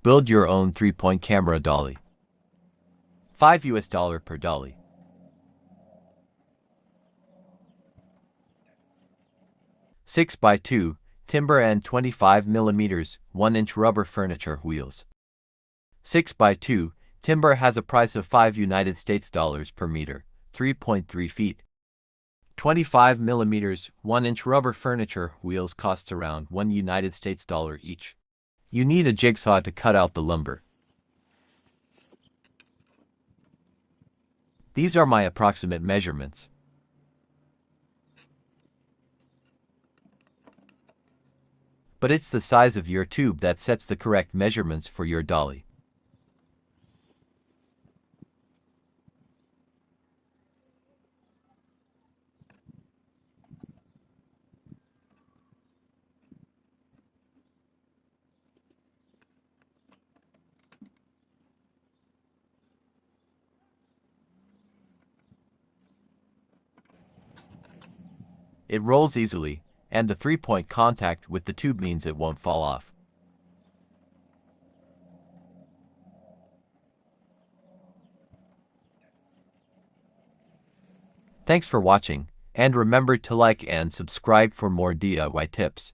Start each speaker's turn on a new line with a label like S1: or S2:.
S1: Build your own 3-point camera dolly. $5 per dolly. Six by 2, timber and 25 mm, 1-inch rubber furniture wheels. 6 by 2, timber has a price of $5 per meter, 3.3 feet. 25 mm, 1-inch rubber furniture wheels costs around $1 each. You need a jigsaw to cut out the lumber. These are my approximate measurements. But it's the size of your tube that sets the correct measurements for your dolly. It rolls easily, and the 3-point contact with the tube means it won't fall off. Thanks for watching, and remember to like and subscribe for more DIY tips.